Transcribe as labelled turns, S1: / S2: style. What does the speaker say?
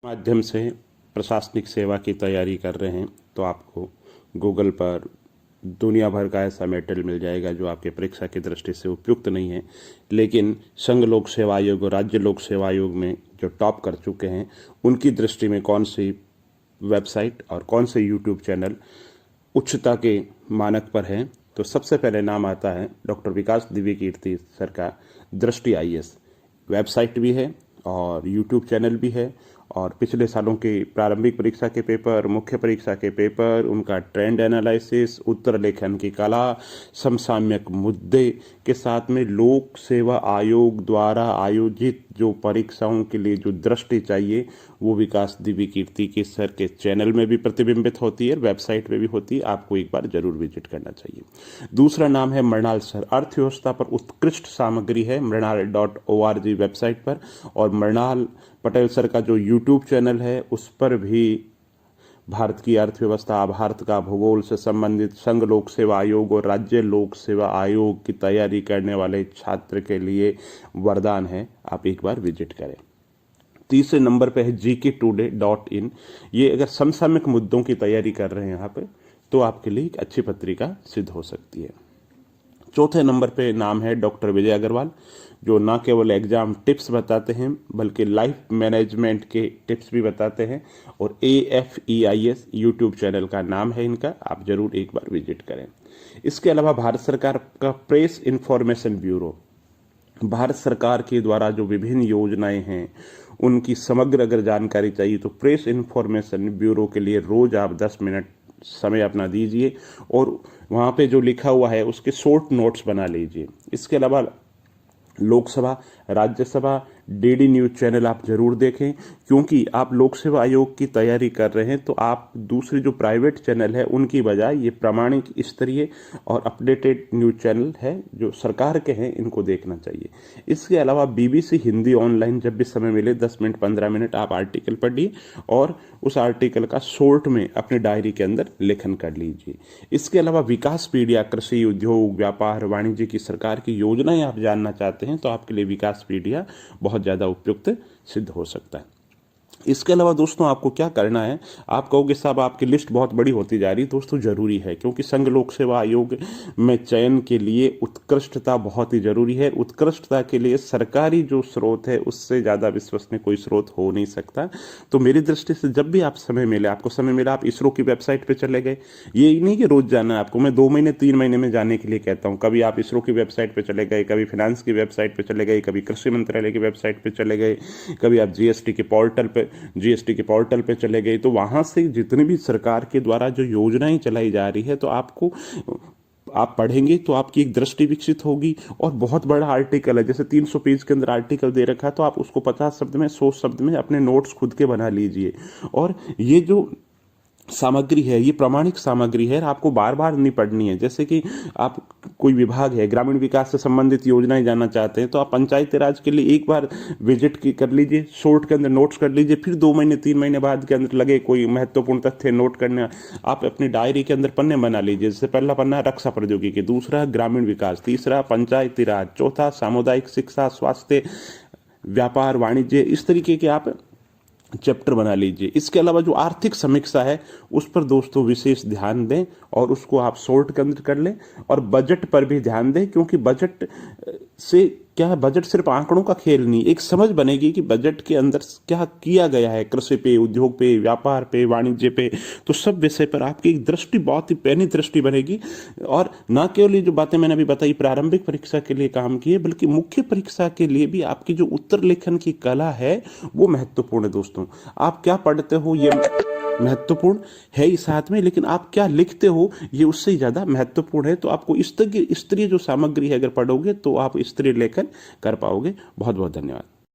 S1: माध्यम से प्रशासनिक सेवा की तैयारी कर रहे हैं तो आपको गूगल पर दुनिया भर का ऐसा मेटेरियल मिल जाएगा जो आपके परीक्षा की दृष्टि से उपयुक्त नहीं है, लेकिन संघ लोक सेवा आयोग और राज्य लोक सेवा आयोग में जो टॉप कर चुके हैं उनकी दृष्टि में कौन सी वेबसाइट और कौन से यूट्यूब चैनल उच्चता के मानक पर हैं। तो सबसे पहले नाम आता है डॉक्टर विकास दिव्य कीर्ति सर का दृष्टि IAS। वेबसाइट भी है और यूट्यूब चैनल भी है और पिछले सालों के प्रारंभिक परीक्षा के पेपर, मुख्य परीक्षा के पेपर, उनका ट्रेंड एनालिसिस, उत्तर लेखन की कला, समसामयिक मुद्दे के साथ में लोक सेवा आयोग द्वारा आयोजित जो परीक्षाओं के लिए जो दृष्टि चाहिए वो विकास दिव्य कीर्ति के सर के चैनल में भी प्रतिबिंबित होती है, वेबसाइट में भी होती है। आपको एक बार जरूर विजिट करना चाहिए। दूसरा नाम है मृणाल सर। अर्थव्यवस्था पर उत्कृष्ट सामग्री है मृणाल.org वेबसाइट पर, और मृणाल पटेल सर का जो यूट्यूब चैनल है उस पर भी भारत की अर्थव्यवस्था, भारत का भूगोल से संबंधित संघ लोक सेवा आयोग और राज्य लोक सेवा आयोग की तैयारी करने वाले छात्र के लिए वरदान है। आप एक बार विजिट करें। तीसरे नंबर पे है gktoday.in। ये अगर समसामयिक मुद्दों की तैयारी कर रहे हैं यहाँ पे तो आपके लिए एक अच्छी पत्रिका सिद्ध हो सकती है। चौथे नंबर पे नाम है डॉक्टर विजय अग्रवाल, जो न केवल एग्जाम टिप्स बताते हैं बल्कि लाइफ मैनेजमेंट के टिप्स भी बताते हैं, और AFEIS यूट्यूब चैनल का नाम है इनका। आप जरूर एक बार विजिट करें। इसके अलावा भारत सरकार का प्रेस इंफॉर्मेशन ब्यूरो, भारत सरकार के द्वारा जो विभिन्न योजनाएं हैं उनकी समग्र अगर जानकारी चाहिए तो प्रेस इंफॉर्मेशन ब्यूरो के लिए रोज आप 10 मिनट समय अपना दीजिए और वहाँ पे जो लिखा हुआ है उसके शॉर्ट नोट्स बना लीजिए। इसके अलावा Lok Sabha, Rajya Sabha, DD news channel आप जरूर देखें, क्योंकि आप लोक सेवा आयोग की तैयारी कर रहे हैं तो आप दूसरे जो प्राइवेट चैनल है उनकी बजाय ये प्रामाणिक, स्तरीय और अपडेटेड न्यूज चैनल है जो सरकार के हैं, इनको देखना चाहिए। इसके अलावा BBC हिंदी ऑनलाइन जब भी समय मिले 10 मिनट 15 मिनट आप आर्टिकल पढ़िए और उस आर्टिकल का शॉर्ट में अपने डायरी के अंदर लेखन कर लीजिए। इसके अलावा विकासपीडिया, कृषि, उद्योग, व्यापार, वाणिज्य की सरकार की योजनाएं आप जानना चाहते हैं तो आपके लिए विकासपीडिया बहुत ज़्यादा उपयुक्त सिद्ध हो सकता है। इसके अलावा दोस्तों आपको क्या करना है, आप कहोगे साहब आपकी लिस्ट बहुत बड़ी होती जा रही है। दोस्तों जरूरी है, क्योंकि संघ लोक सेवा आयोग में चयन के लिए उत्कृष्टता बहुत ही जरूरी है। उत्कृष्टता के लिए सरकारी जो स्रोत है उससे ज़्यादा विश्वसनीय कोई स्रोत हो नहीं सकता। तो मेरी दृष्टि से जब भी आप समय मिले, आपको समय मिला, आप इसरो की वेबसाइट पर चले गए। ये नहीं कि रोज जाना है आपको, मैं 2 महीने 3 महीने में जाने के लिए कहता हूँ। कभी आप इसरो की वेबसाइट पर चले गए, कभी फिनांस की वेबसाइट पर चले गए, कभी कृषि मंत्रालय की वेबसाइट पर चले गए, कभी आप GST के पोर्टल पे चले गए। तो वहां से जितनी भी सरकार के द्वारा जो योजनाएं चलाई जा रही है तो आपको, आप पढ़ेंगे तो आपकी एक दृष्टि विकसित होगी। और बहुत बड़ा आर्टिकल है, जैसे 300 पेज के अंदर आर्टिकल दे रखा है तो आप उसको 50 शब्द में, 100 शब्द में अपने नोट्स खुद के बना लीजिए। और ये जो सामग्री है ये प्रामाणिक सामग्री है, आपको बार बार नहीं पढ़नी है। जैसे कि आप कोई विभाग है, ग्रामीण विकास से संबंधित योजनाएं जानना चाहते हैं तो आप पंचायती राज के लिए एक बार विजिट कर लीजिए, शॉर्ट के अंदर नोट्स कर लीजिए, फिर 2 महीने 3 महीने बाद के अंदर लगे कोई महत्वपूर्ण तथ्य नोट करने, आप अपनी डायरी के अंदर पन्ने बना लीजिए। जैसे पहला पन्ना है रक्षा प्रौद्योगिकी, दूसरा ग्रामीण विकास, तीसरा पंचायती राज, चौथा सामुदायिक शिक्षा, स्वास्थ्य, व्यापार, वाणिज्य, इस तरीके के आप चैप्टर बना लीजिए। इसके अलावा जो आर्थिक समीक्षा है उस पर दोस्तों विशेष ध्यान दें और उसको आप शॉर्ट के अंदर कर लें। और बजट पर भी ध्यान दें, क्योंकि बजट से क्या है, बजट सिर्फ आंकड़ों का खेल नहीं, एक समझ बनेगी कि बजट के अंदर क्या किया गया है, कृषि पे, उद्योग पे, व्यापार पे, वाणिज्य पे, तो सब विषय पर आपकी एक दृष्टि, बहुत ही पैनी दृष्टि बनेगी। और न केवल ये जो बातें मैंने अभी बताई प्रारंभिक परीक्षा के लिए काम की है, बल्कि मुख्य परीक्षा के लिए भी आपकी जो उत्तर लेखन की कला है वो महत्वपूर्ण है। दोस्तों आप क्या पढ़ते हो ये महत्वपूर्ण है ही साथ में, लेकिन आप क्या लिखते हो ये उससे ज़्यादा महत्वपूर्ण है। तो आपको स्तरीय जो सामग्री है अगर पढ़ोगे तो आप स्तरीय लेखन कर पाओगे। बहुत बहुत धन्यवाद।